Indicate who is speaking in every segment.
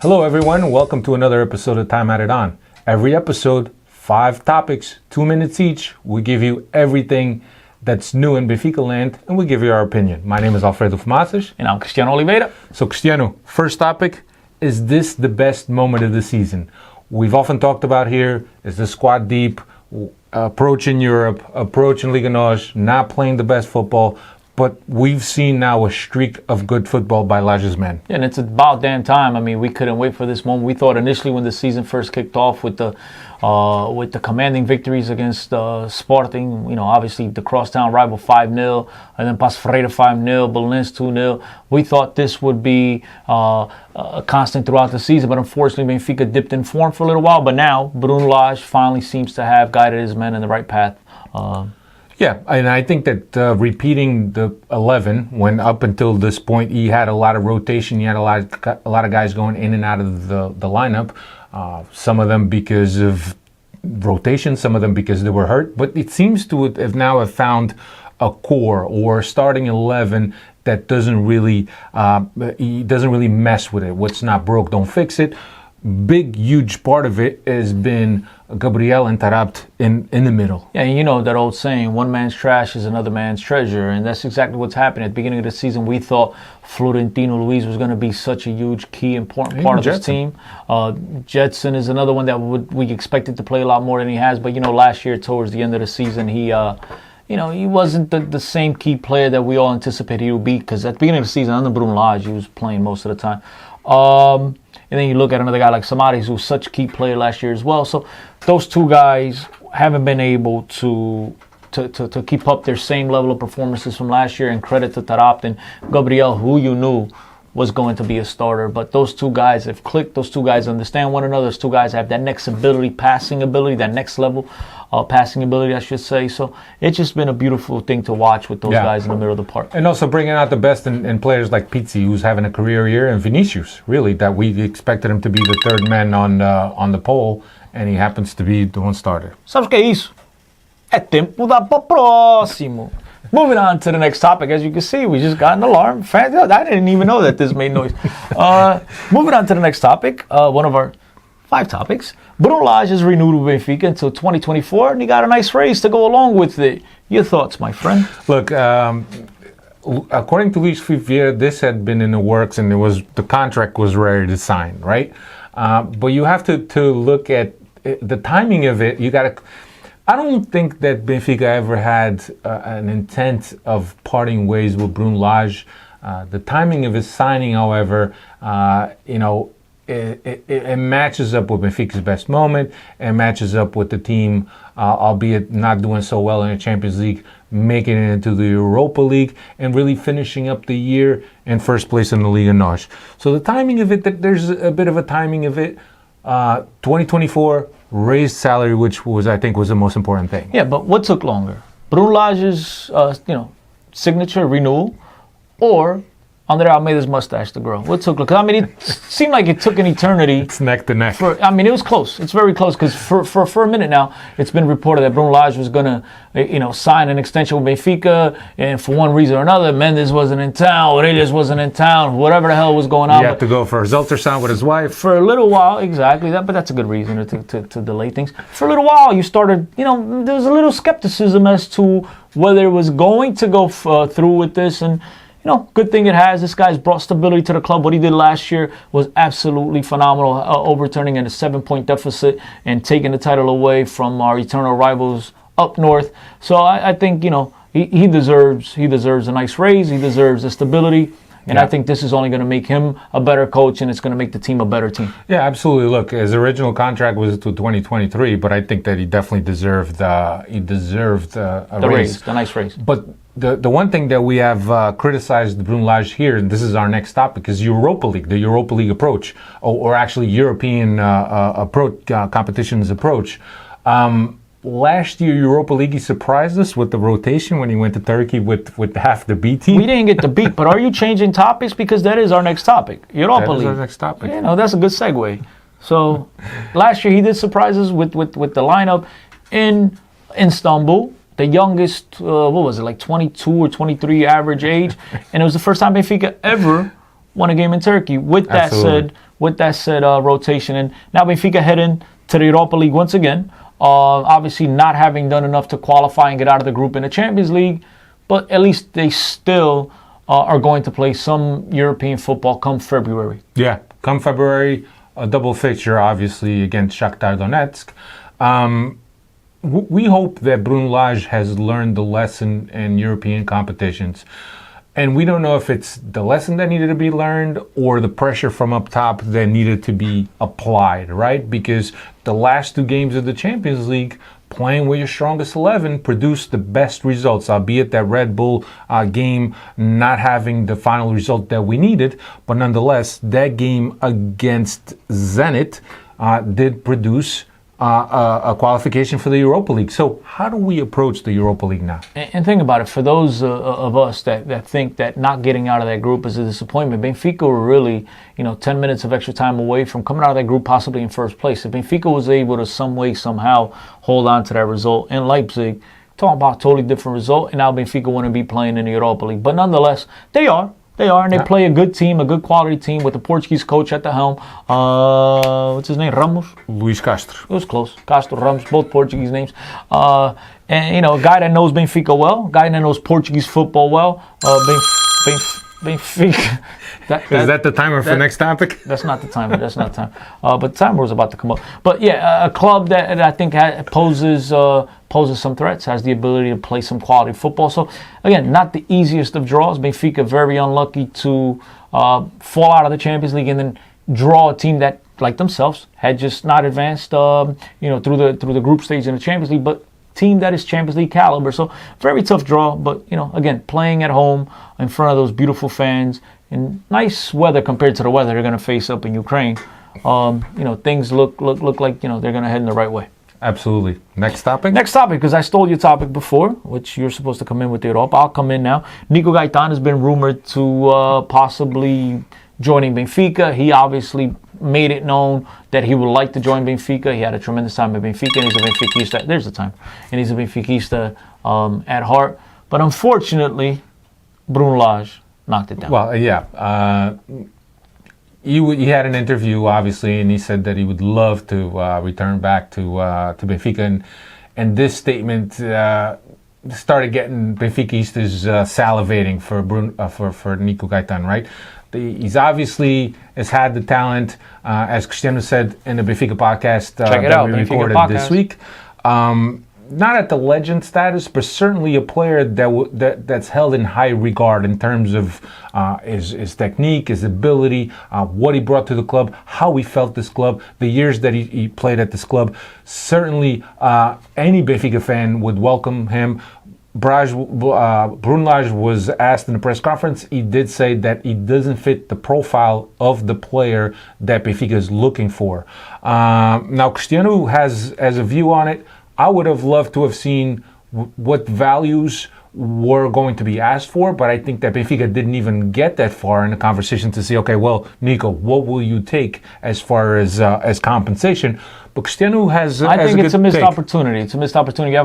Speaker 1: Hello everyone, welcome to another episode of Time Added On. Every episode, 5 topics, 2 minutes each. We give you everything that's new in Benfica land and we give you our opinion. My name is Alfredo Fumaças.
Speaker 2: And I'm Cristiano Oliveira.
Speaker 1: So Cristiano, first topic, is this the best moment of the season? We've often talked about here, is the squad deep, approach in Europe, approach in Liga NOS, not playing the best football, but we've seen now a streak of good football by Lage's men.
Speaker 2: Yeah, and it's about damn time. I mean, we couldn't wait for this moment. We thought initially when the season first kicked off with the commanding victories against Sporting, obviously the crosstown rival 5-0, and then Passo Ferreira 5-0, Belenenses 2-0. We thought this would be a constant throughout the season, but unfortunately Benfica dipped in form for a little while. But now Bruno Lage finally seems to have guided his men in the right path.
Speaker 1: Yeah, and I think that repeating the 11, when up until this point he had a lot of rotation, he had a lot of guys going in and out of the lineup, some of them because of rotation, some of them because they were hurt, but it seems to have found a core or starting 11 that doesn't really mess with it. What's not broke, don't fix it. Big, huge part of it has been Gabriel and Taarabt in the middle.
Speaker 2: Yeah, and you know that old saying, one man's trash is another man's treasure, and that's exactly what's happening. At the beginning of the season, we thought Florentino Luis was going to be such a huge, key, important part of this team. Jetson is another one that we expected to play a lot more than he has, but last year towards the end of the season, he wasn't the same key player that we all anticipated he would be, because at the beginning of the season, under Bruno Lage, he was playing most of the time. And then you look at another guy like Samaris, who was such a key player last year as well. So those two guys haven't been able to keep up their same level of performances from last year. And credit to Taarabt and Gabriel, who you knew was going to be a starter. But those two guys have clicked. Those two guys understand one another. Those two guys have that next ability, passing ability, that next level passing ability, I should say. So it's just been a beautiful thing to watch with those guys in the middle of the park.
Speaker 1: And also bringing out the best in players like Pizzi, who's having a career year, and Vinicius, really, that we expected him to be the third man on the pole, and he happens to be the one starter.
Speaker 2: Sabe o que é isso? É tempo da pro próximo. Moving on to the next topic. As you can see, we just got an alarm. I didn't even know that this made noise. Moving on to the next topic, one of our 5 topics. Bruno Lage is renewed with Benfica until 2024, and he got a nice raise to go along with it. Your thoughts, my friend?
Speaker 1: Look, according to Luis Fivier, this had been in the works, and the contract was ready to sign, right? But you have to look at the timing of it. I don't think that Benfica ever had an intent of parting ways with Bruno Lage. The timing of his signing, however, it matches up with Benfica's best moment. It matches up with the team, albeit not doing so well in the Champions League, making it into the Europa League and really finishing up the year in first place in the Liga NOS. So the timing of it, there's a bit of a timing of it. 2024 raised salary, which I think was the most important thing.
Speaker 2: Yeah, but what took longer? Bruno Lage's signature renewal, or Andre Almeida's mustache to grow? What took longer? I mean, it seemed like it took an eternity.
Speaker 1: It's neck to neck.
Speaker 2: It was close. It's very close, because for a minute now, it's been reported that Bruno Lage was going to, sign an extension with Benfica, and for one reason or another, Mendes wasn't in town, Orelhas wasn't in town, whatever the hell was going on.
Speaker 1: He had to go for a ultrasound with his wife.
Speaker 2: For a little while, exactly. But that's a good reason to delay things. For a little while, you started, there was a little skepticism as to whether it was going to go through with this, and good thing it has. This guy's brought stability to the club. What he did last year was absolutely phenomenal, overturning a 7-point deficit and taking the title away from our eternal rivals up north. So I think, he deserves a nice raise. He deserves the stability. And I think this is only going to make him a better coach, and it's going to make the team a better team.
Speaker 1: Yeah, absolutely. Look, his original contract was to 2023, but I think that he definitely deserved a raise.
Speaker 2: The nice raise.
Speaker 1: But the one thing that we have criticized Bruno Lage here, and this is our next topic, is Europa League, the Europa League approach, or actually European competitions approach. Last year, Europa League, he surprised us with the rotation when he went to Turkey with half the B team.
Speaker 2: We didn't get the beat, but are you changing topics? Because that is our next topic, Europa League.
Speaker 1: That is our next topic.
Speaker 2: That's a good segue. So, last year he did surprise us with the lineup in Istanbul. The youngest, 22 or 23 average age. And it was the first time Benfica ever won a game in Turkey. With that said, with that said rotation. And now Benfica heading to the Europa League once again. Obviously not having done enough to qualify and get out of the group in the Champions League, but at least they still are going to play some European football come February.
Speaker 1: Yeah, come February, a double fixture, obviously, against Shakhtar Donetsk. We hope that Lage has learned the lesson in European competitions. And we don't know if it's the lesson that needed to be learned or the pressure from up top that needed to be applied, right? Because the last 2 games of the Champions League, playing with your strongest 11 produced the best results, albeit that Red Bull game not having the final result that we needed. But nonetheless, that game against Zenit did produce a qualification for the Europa League. So how do we approach the Europa League now?
Speaker 2: And think about it, for those of us that think that not getting out of that group is a disappointment, Benfica were really, 10 minutes of extra time away from coming out of that group possibly in first place. If Benfica was able to some way, somehow hold on to that result in Leipzig, talking about a totally different result, and now Benfica wouldn't be playing in the Europa League. But nonetheless, they are, and they play a good team, a good quality team with a Portuguese coach at the helm. What's his name? Ramos?
Speaker 1: Luis Castro.
Speaker 2: It was close. Castro, Ramos, both Portuguese names. And, a guy that knows Benfica well, a guy that knows Portuguese football well. Benfica.
Speaker 1: Is that the timer for next topic?
Speaker 2: That's not the timer. That's not the time. But the timer was about to come up. But yeah, a club that I think poses some threats, has the ability to play some quality football. So again, not the easiest of draws. Benfica very unlucky to fall out of the Champions League and then draw a team that, like themselves, had just not advanced, through the group stage in the Champions League, but team that is Champions League caliber. So very tough draw, but again, playing at home in front of those beautiful fans in nice weather compared to the weather they're going to face up in Ukraine. Things look like they're going to head in the right way.
Speaker 1: Absolutely. Next topic,
Speaker 2: because I stole your topic before, which you're supposed to come in with the Europa. I'll come in now. Nico Gaitan has been rumored to possibly joining Benfica. He obviously made it known that he would like to join Benfica. He had a tremendous time at Benfica, and he's a Benfiquista. There's the time. And he's a Benfiquista at heart. But unfortunately, Lage knocked it down.
Speaker 1: Well, yeah. He had an interview, obviously, and he said that he would love to return back to Benfica. And this statement started getting Benfiquistas salivating for Nico Gaitan, right? He's obviously has had the talent, as Cristiano said in the Benfica podcast that we recorded this week. Not at the legend status, but certainly a player that's held in high regard in terms of his technique, his ability, what he brought to the club, how he felt this club, the years that he played at this club. Certainly, any Benfica fan would welcome him. Lage was asked in the press conference. He did say that he doesn't fit the profile of the player that Benfica is looking for. Now, Cristiano has a view on it. I would have loved to have seen what values were going to be asked for, but I think that Benfica didn't even get that far in the conversation to say, okay, well, Nico, what will you take as far as compensation? But Cristiano has
Speaker 2: I think it's a missed
Speaker 1: take.
Speaker 2: opportunity. It's a missed opportunity. You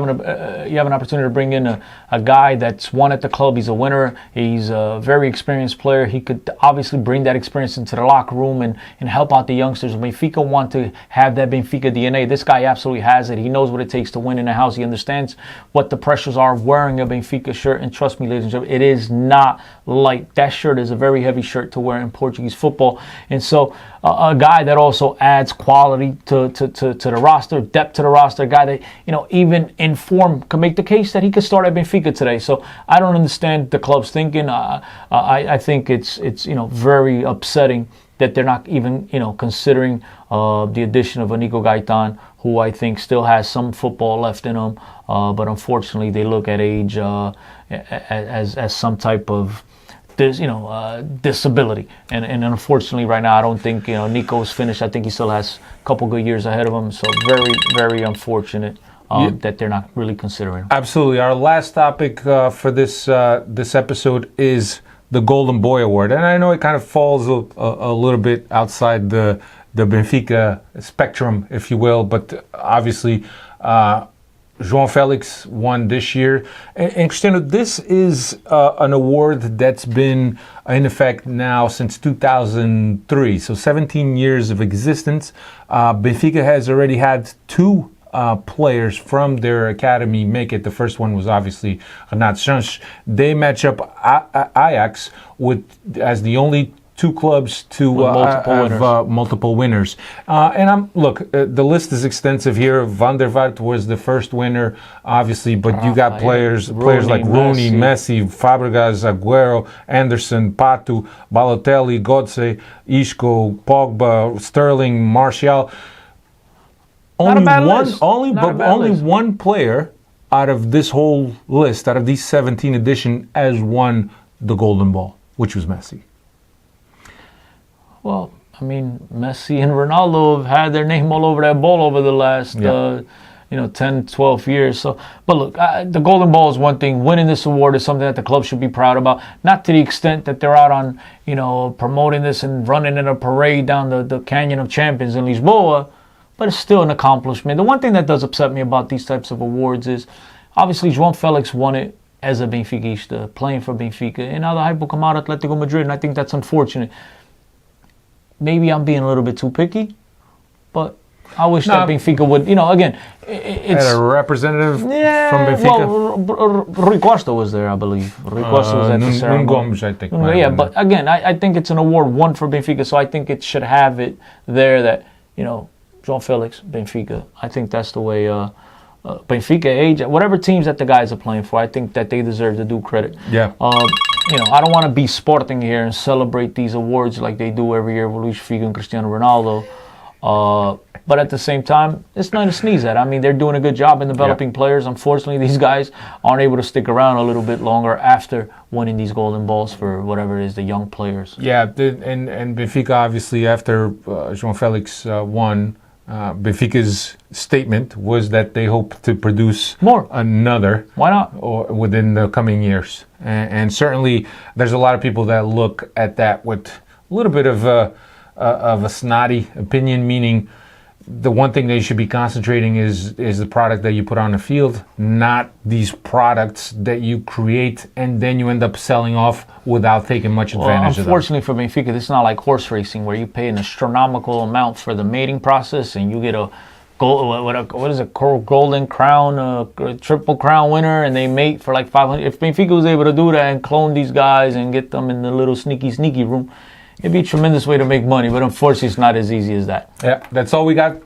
Speaker 2: have an opportunity to bring in a guy that's won at the club. He's a winner. He's a very experienced player. He could obviously bring that experience into the locker room and help out the youngsters. Benfica want to have that Benfica DNA. This guy absolutely has it. He knows what it takes to win in the house. He understands what the pressures are wearing a Benfica shirt. And trust me, ladies and gentlemen, it is not light. That shirt is a very heavy shirt to wear in Portuguese football. And so a guy that also adds quality to the roster, depth to the roster, a guy that, even in form can make the case that he could start at Benfica today. So I don't understand the club's thinking. I think it's very upsetting that they're not even, considering the addition of a Nico Gaitan, who I think still has some football left in him. But unfortunately, they look at age as some type of disability, and unfortunately right now I don't think Nico's finished. I think he still has a couple good years ahead of him, so very, very unfortunate that they're not really considering him.
Speaker 1: Absolutely. Our last topic for this episode is the Golden Boy Award, and I know it kind of falls a little bit outside the Benfica spectrum, if you will, but obviously João Felix won this year. And Cristiano, this is an award that's been in effect now since 2003, so 17 years of existence. Benfica has already had two players from their academy make it. The first one was obviously Renato Sanches. They match up Ajax as the only two clubs to have multiple winners. And the list is extensive here. Van der Vaart was the first winner, obviously, but you got players like Rooney, Messi, Fabregas, Agüero, Anderson, Pato, Balotelli, Götze, Isco, Pogba, Sterling, Martial. Only one player out of this whole list, out of these 17 edition, has won the Golden Ball, which was Messi.
Speaker 2: Well, I mean, Messi and Ronaldo have had their name all over that ball over the last 10, 12 years. So, but look, the Golden Ball is one thing. Winning this award is something that the club should be proud about. Not to the extent that they're out on, promoting this and running in a parade down the Canyon of Champions in Lisboa, but it's still an accomplishment. The one thing that does upset me about these types of awards is, obviously, João Felix won it as a Benfiquista, playing for Benfica, and now the hype will come out Atletico Madrid, and I think that's unfortunate. Maybe I'm being a little bit too picky, but I wish that Benfica would, again, it's...
Speaker 1: Had a representative from Benfica?
Speaker 2: Well, Rui Costa was there, I believe. Rui Costa was at the ceremony.
Speaker 1: Gomes, I think.
Speaker 2: Yeah, but again, I think it's an award won for Benfica, so I think it should have it there that, João Felix, Benfica. I think that's the way Benfica age, whatever teams that the guys are playing for, I think that they deserve to do credit.
Speaker 1: Yeah.
Speaker 2: I don't want to be sporting here and celebrate these awards like they do every year with Luis Figo and Cristiano Ronaldo. But at the same time, it's nothing to sneeze at. I mean, they're doing a good job in developing players. Unfortunately, these guys aren't able to stick around a little bit longer after winning these golden balls for whatever it is, the young players.
Speaker 1: Yeah, and Benfica, obviously, after João Felix won, Benfica's statement was that they hope to produce another.
Speaker 2: Why not?
Speaker 1: Or within the coming years. And certainly, there's a lot of people that look at that with a little bit of a snotty opinion, meaning the one thing that you should be concentrating is the product that you put on the field, not these products that you create and then you end up selling off without taking much advantage of them.
Speaker 2: Unfortunately for Benfica, this is not like horse racing where you pay an astronomical amount for the mating process and you get a golden crown, a triple crown winner, and they mate for like 500. If Benfica was able to do that and clone these guys and get them in the little sneaky room, it'd be a tremendous way to make money, but unfortunately it's not as easy as that.
Speaker 1: Yeah, that's all we got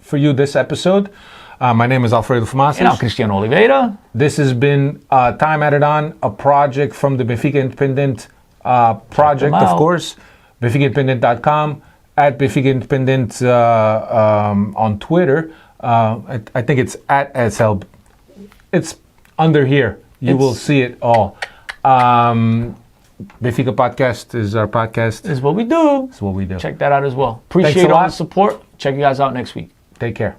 Speaker 1: for you this episode. My name is Alfredo Famasas.
Speaker 2: And I'm Cristiano Oliveira.
Speaker 1: This has been Time Added On, a project from the Benfica Independent project, of course. BenficaIndependent.com, at Benfica Independent on Twitter. I think it's at SL. It's under here. You will see it all. Benfica Podcast is our podcast.
Speaker 2: Is what we do.
Speaker 1: It's what we do.
Speaker 2: Check that out as well. Appreciate all the support. Check you guys out next week.
Speaker 1: Take care.